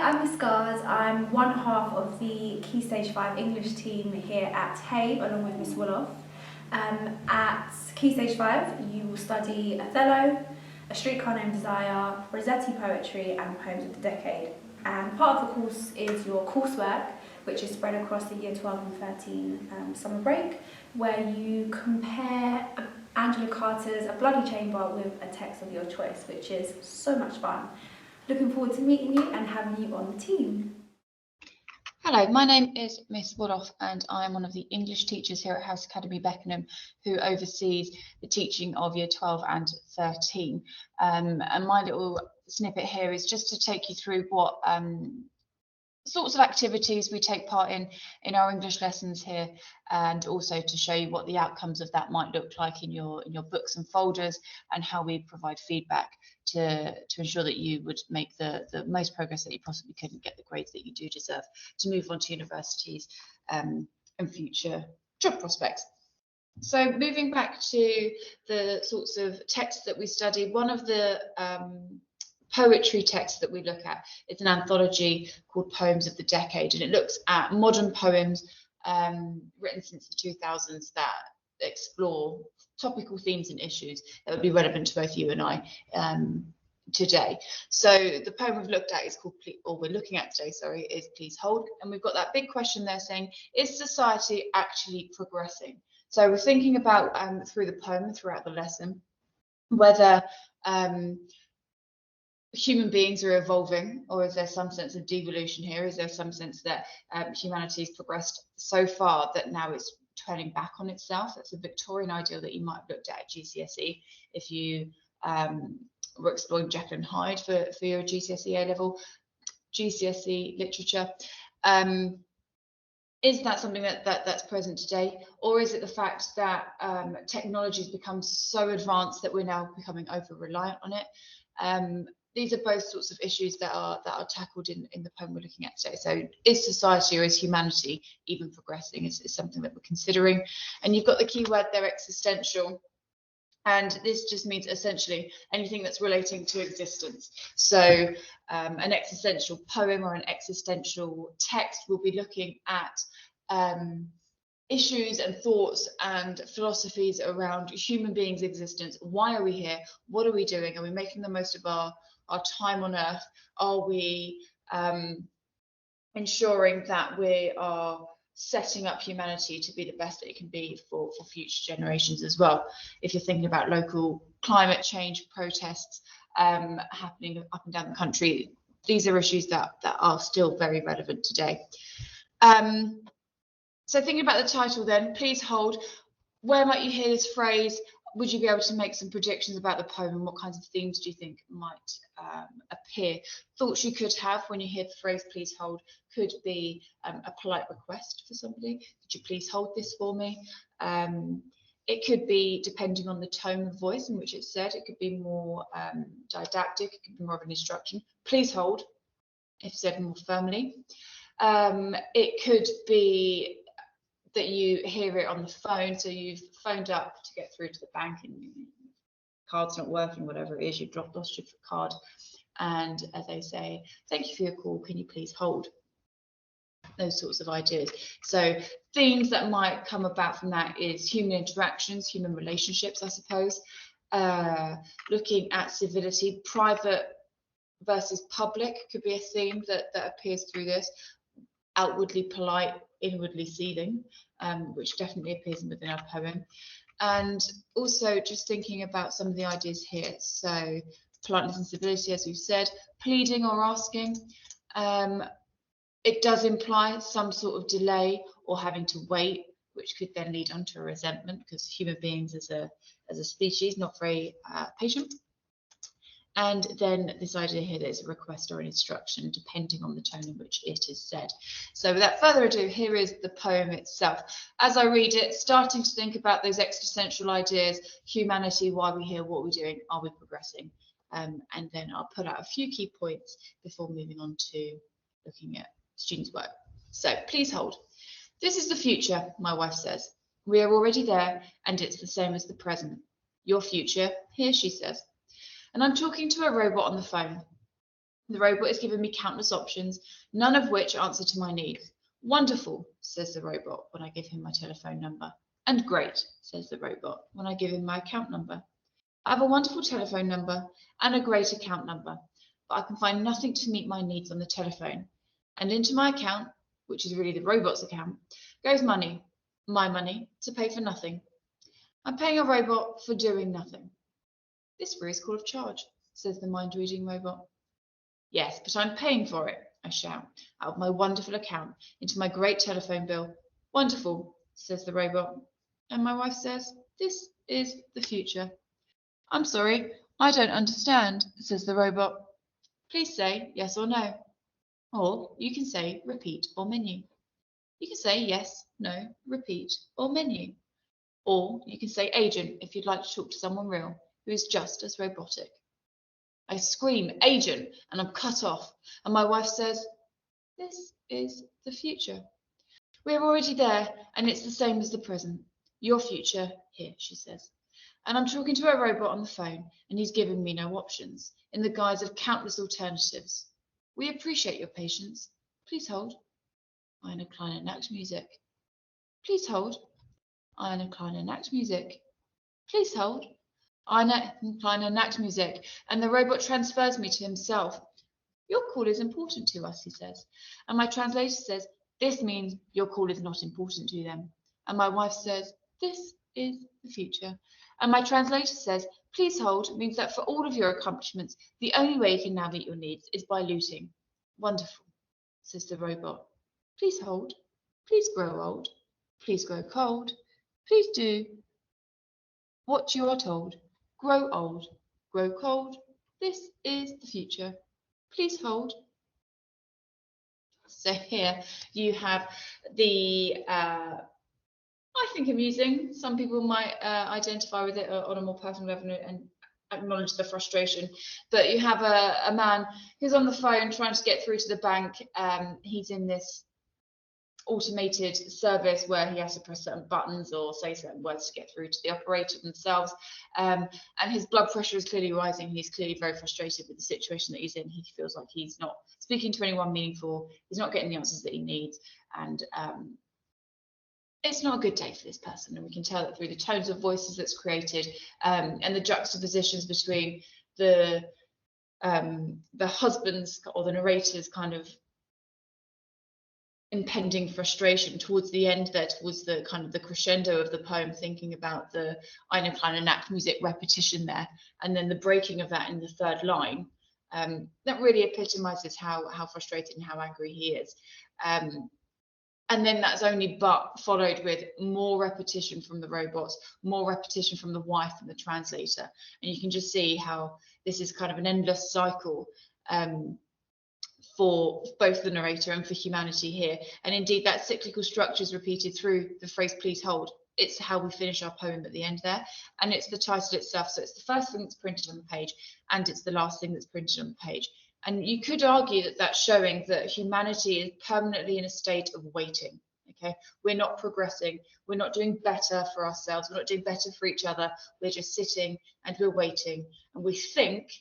I'm Miss Gars. I'm one half of the Key Stage 5 English team here at HABE along with Miss Woloff. At Key Stage 5 you will study Othello, A Streetcar Named Desire, Rossetti Poetry and Poems of the Decade. And part of the course is your coursework, which is spread across the Year 12 and 13 summer break, where you compare Angela Carter's A Bloody Chamber with a text of your choice, which is so much fun. Looking forward to meeting you and having you on the team. Hello, my name is Miss Woloff and I am one of the English teachers here at House Academy Beckenham who oversees the teaching of Year 12 and 13. And my little snippet here is just to take you through what sorts of activities we take part in our English lessons here, and also to show you what the outcomes of that might look like in your books and folders, and how we provide feedback to ensure that you would make the most progress that you possibly could and get the grades that you do deserve to move on to universities and future job prospects. So moving back to the sorts of texts that we study, one of the poetry text that we look at. It's an anthology called Poems of the Decade, and it looks at modern poems written since the 2000s that explore topical themes and issues that would be relevant to both you and I today. So the poem we've looked at is called, or we're looking at today, sorry, is Please Hold. And we've got that big question there saying, is society actually progressing? So we're thinking about through the poem, throughout the lesson, whether human beings are evolving, or is there some sense of devolution here? Is there some sense that humanity has progressed so far that now it's turning back on itself? That's a Victorian ideal that you might have looked at GCSE if you were exploring Jekyll and Hyde for your GCSE A-level, GCSE literature. Is that something that's present today, or is it the fact that technology has become so advanced that we're now becoming over-reliant on it? These are both sorts of issues that are tackled in the poem we're looking at today. So is society or is humanity even progressing is something that we're considering. And you've got the key word there, existential. And this just means essentially anything that's relating to existence. So an existential poem or an existential text will be looking at issues and thoughts and philosophies around human beings' existence. Why are we here? What are we doing? Are we making the most of our time on earth? Are we ensuring that we are setting up humanity to be the best that it can be for future generations as well? If you're thinking about local climate change protests happening up and down the country, these are issues that are still very relevant today. So thinking about the title then, Please Hold, where might you hear this phrase? Would you be able to make some predictions about the poem, and what kinds of themes do you think might appear? Thoughts you could have when you hear the phrase please hold could be a polite request for somebody. Could you please hold this for me? It could be, depending on the tone of voice in which it's said, it could be more didactic, it could be more of an instruction. Please hold, if said more firmly. It could be that you hear it on the phone, so you've phoned up to get through to the bank and card's not working, whatever it is, you've lost your card, and they say, thank you for your call, can you please hold? Those sorts of ideas. So themes that might come about from that is human interactions, human relationships, I suppose, looking at civility, private versus public could be a theme that appears through this. Outwardly polite, inwardly seething, which definitely appears within our poem. And also just thinking about some of the ideas here. So politeness and civility, as we've said, pleading or asking. It does imply some sort of delay or having to wait, which could then lead on to a resentment, because human beings as a species, not very patient. And then this idea here that it's a request or an instruction, depending on the tone in which it is said. So without further ado, here is the poem itself. As I read it, starting to think about those existential ideas, humanity, why are we here, what are we doing, are we progressing? And then I'll put out a few key points before moving on to looking at students' work. So please hold. This is the future, my wife says. We are already there, and it's the same as the present. Your future, here, she says. And I'm talking to a robot on the phone. The robot is giving me countless options, none of which answer to my needs. Wonderful, says the robot when I give him my telephone number. And great, says the robot when I give him my account number. I have a wonderful telephone number and a great account number, but I can find nothing to meet my needs on the telephone. And into my account, which is really the robot's account, goes money, my money, to pay for nothing. I'm paying a robot for doing nothing. This free is called a charge, says the mind-reading robot. Yes, but I'm paying for it, I shout, out of my wonderful account into my great telephone bill. Wonderful, says the robot. And my wife says, this is the future. I'm sorry, I don't understand, says the robot. Please say yes or no. Or you can say repeat or menu. You can say yes, no, repeat or menu. Or you can say agent if you'd like to talk to someone real who is just as robotic. I scream agent and I'm cut off, and my wife says, this is the future. We're already there and it's the same as the present. Your future here, she says. And I'm talking to a robot on the phone and he's giving me no options in the guise of countless alternatives. We appreciate your patience. Please hold. Eine kleine Nachtmusik. Please hold. Eine kleine Nachtmusik. Please hold. Eine kleine Nachtmusik. And the robot transfers me to himself. Your call is important to us, he says. And my translator says, this means your call is not important to them. And my wife says, this is the future. And my translator says, please hold means that for all of your accomplishments, the only way you can now meet your needs is by looting. Wonderful, says the robot. Please hold. Please grow old. Please grow cold. Please do what you are told. Grow old. Grow cold. This is the future. Please hold. So here you have the I think amusing. Some people might identify with it on a more personal level and acknowledge the frustration. But you have a man who's on the phone trying to get through to the bank. He's in this automated service where he has to press certain buttons or say certain words to get through to the operator themselves. And his blood pressure is clearly rising. He's clearly very frustrated with the situation that he's in. He feels like he's not speaking to anyone meaningful. He's not getting the answers that he needs. And it's not a good day for this person, and we can tell that through the tones of voices that's created and the juxtapositions between the husband's or the narrator's kind of impending frustration towards the end there, towards the kind of the crescendo of the poem, thinking about the Eine kleine Nachtmusik repetition there, and then the breaking of that in the third line. That really epitomizes how frustrated and how angry he is. And then that's only but followed with more repetition from the robots, more repetition from the wife and the translator. And you can just see how this is kind of an endless cycle for both the narrator and for humanity here. And indeed, that cyclical structure is repeated through the phrase, please hold. It's how we finish our poem at the end there. And it's the title itself. So it's the first thing that's printed on the page, and it's the last thing that's printed on the page. And you could argue that that's showing that humanity is permanently in a state of waiting. Okay, we're not progressing, we're not doing better for ourselves, we're not doing better for each other, we're just sitting and we're waiting, and we think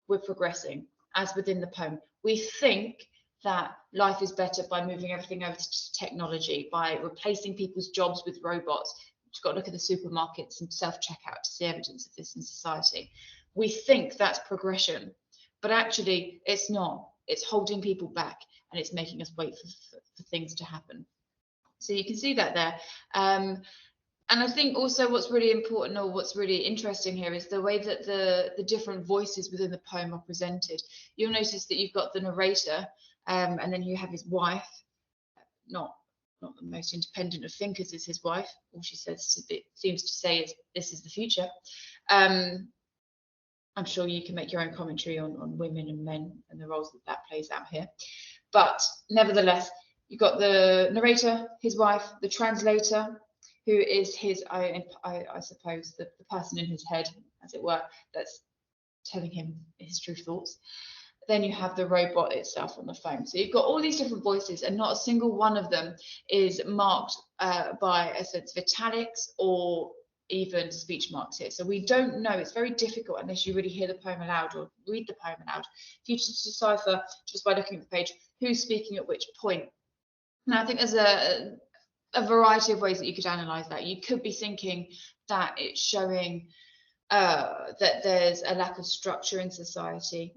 we're progressing, as within the poem. We think that life is better by moving everything over to technology, by replacing people's jobs with robots. You've got to look at the supermarkets and self-checkout to see evidence of this in society. We think that's progression. But actually, it's not. It's holding people back, and it's making us wait for things to happen. So you can see that there. And I think also what's really important, or what's really interesting here, is the way that the different voices within the poem are presented. You'll notice that you've got the narrator, and then you have his wife. Not the most independent of thinkers is his wife. All she says, it seems to say, is this is the future. I'm sure you can make your own commentary on women and men and the roles that plays out here. But nevertheless, you've got the narrator, his wife, the translator, who is his, I suppose, the person in his head, as it were, that's telling him his true thoughts. Then you have the robot itself on the phone. So you've got all these different voices, and not a single one of them is marked by a sense of italics or even speech marks here. So we don't know. It's very difficult unless you really hear the poem aloud or read the poem aloud for you to decipher just by looking at the page who's speaking at which point. Now, I think there's a variety of ways that you could analyse that. You could be thinking that it's showing that there's a lack of structure in society.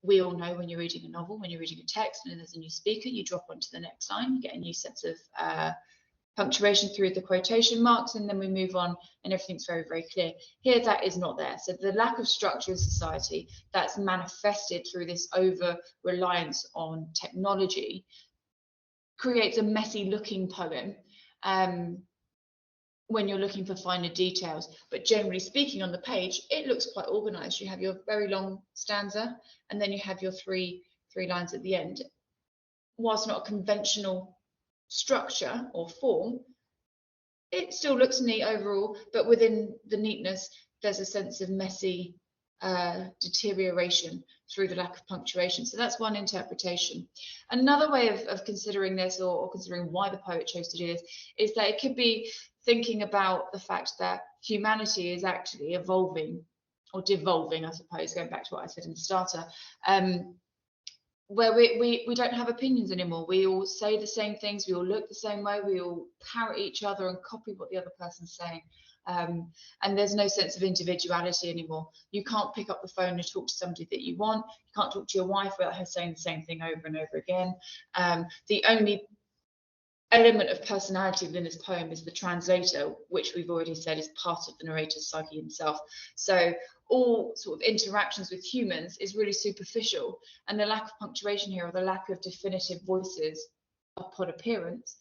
We all know when you're reading a novel, when you're reading a text and there's a new speaker, you drop onto the next line, you get a new sense of punctuation through the quotation marks, and then we move on and everything's very, very clear. Here, that is not there. So the lack of structure in society that's manifested through this over-reliance on technology creates a messy looking poem when you're looking for finer details. But generally speaking, on the page, it looks quite organized. You have your very long stanza, and then you have your three lines at the end. Whilst not a conventional structure or form, it still looks neat overall, but within the neatness, there's a sense of messy deterioration through the lack of punctuation. So that's one interpretation. Another way of considering this, or considering why the poet chose to do this, is that it could be thinking about the fact that humanity is actually evolving, or devolving, I suppose, going back to what I said in the starter, where we don't have opinions anymore. We all say the same things, we all look the same way, we all parrot each other and copy what the other person's saying. And there's no sense of individuality anymore. You can't pick up the phone and talk to somebody that you want. You can't talk to your wife without her saying the same thing over and over again. The only element of personality within this poem is the translator, which we've already said is part of the narrator's psyche himself. So all sort of interactions with humans is really superficial, and the lack of punctuation here, or the lack of definitive voices upon appearance,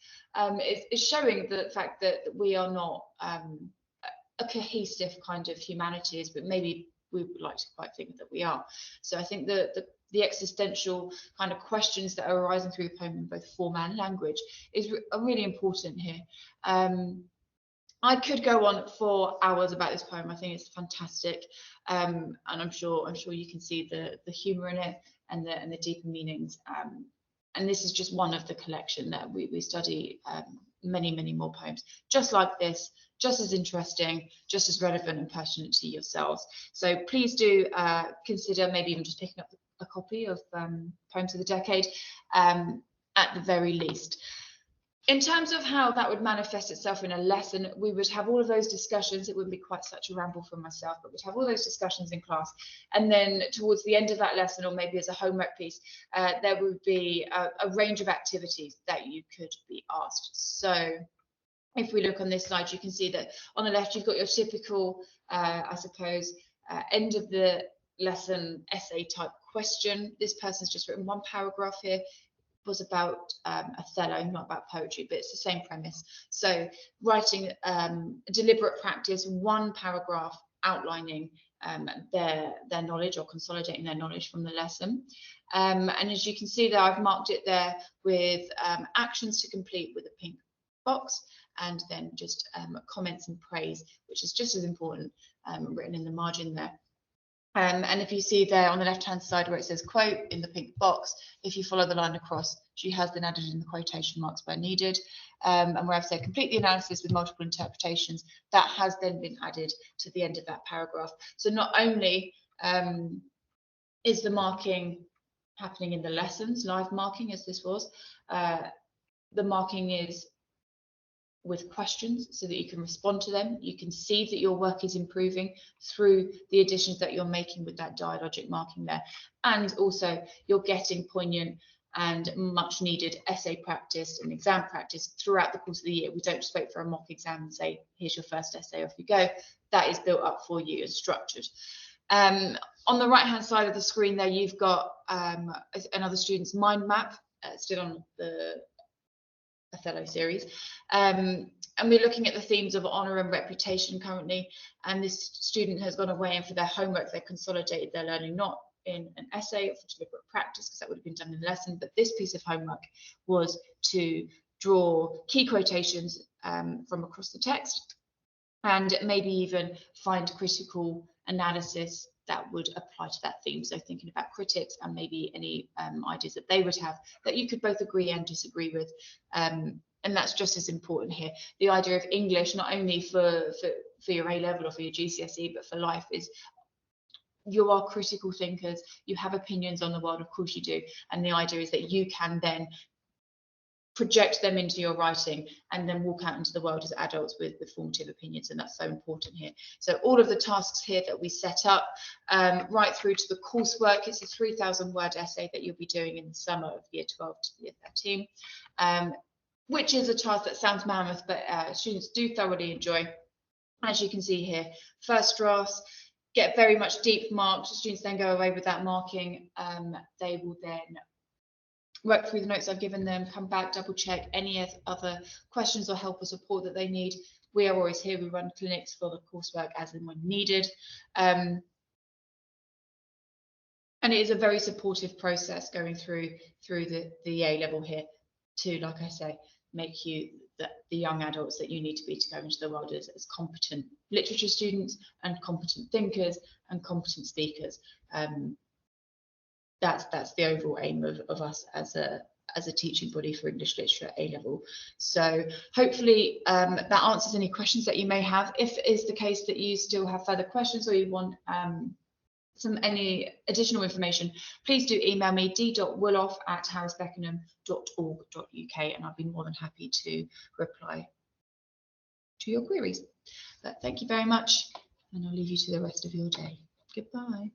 is showing the fact that we are not a cohesive kind of humanities, but maybe we would like to quite think that we are. So I think the existential kind of questions that are arising through the poem in both form and language are really important here. I could go on for hours about this poem. I think it's fantastic, and I'm sure you can see the humour in it and the deeper meanings. And this is just one of the collection that we study many more poems just like this, just as interesting, just as relevant and pertinent to yourselves. So please do consider maybe even just picking up a copy of Poems of the Decade at the very least. In terms of how that would manifest itself in a lesson, we would have all of those discussions. It wouldn't be quite such a ramble from myself, but we'd have all those discussions in class. And then towards the end of that lesson, or maybe as a homework piece, there would be a range of activities that you could be asked. So if we look on this slide, you can see that on the left, you've got your typical, I suppose, end of the lesson essay type question. This person's just written one paragraph here. Was about Othello, not about poetry, but it's the same premise. So writing deliberate practice, one paragraph outlining their knowledge, or consolidating their knowledge from the lesson. And as you can see there, I've marked it there with actions to complete with a pink box, and then just comments and praise, which is just as important, written in the margin there. And if you see there on the left-hand side where it says quote in the pink box, if you follow the line across, she has then added in the quotation marks where needed. And where I've said complete the analysis with multiple interpretations, that has then been added to the end of that paragraph. So not only is the marking happening in the lessons, live marking as this was, the marking is with questions so that you can respond to them. You can see that your work is improving through the additions that you're making with that dialogic marking there. And also you're getting poignant and much needed essay practice and exam practice throughout the course of the year. We don't just wait for a mock exam and say, here's your first essay, off you go. That is built up for you and structured. On the right hand side of the screen there, you've got another student's mind map, still on the Othello series, and we're looking at the themes of honour and reputation currently, and this student has gone away, and for their homework they consolidated their learning not in an essay or for deliberate practice, because that would have been done in the lesson, but this piece of homework was to draw key quotations from across the text, and maybe even find critical analysis that would apply to that theme. So thinking about critics and maybe any ideas that they would have that you could both agree and disagree with. And that's just as important here. The idea of English, not only for your A level or for your GCSE, but for life, is you are critical thinkers. You have opinions on the world, of course you do. And the idea is that you can then project them into your writing and then walk out into the world as adults with formative opinions, and that's so important here. So all of the tasks here that we set up, right through to the coursework, it's a 3,000 word essay that you'll be doing in the summer of year 12 to year 13, which is a task that sounds mammoth, but students do thoroughly enjoy. As you can see here, first drafts get very much deep marked. Students then go away with that marking. They will then work through the notes I've given them, come back, double check any other questions or help or support that they need. We are always here. We run clinics for the coursework as and when needed. And it is a very supportive process going through the A level here to, like I say, make you the young adults that you need to be to go into the world as competent literature students and competent thinkers and competent speakers. That's the overall aim of us as a teaching body for English literature at A level. So hopefully that answers any questions that you may have. If it is the case that you still have further questions or you want any additional information, please do email me d.wooloff@harrisbeckenham.org.uk, and I'll be more than happy to reply to your queries. But thank you very much, and I'll leave you to the rest of your day. Goodbye.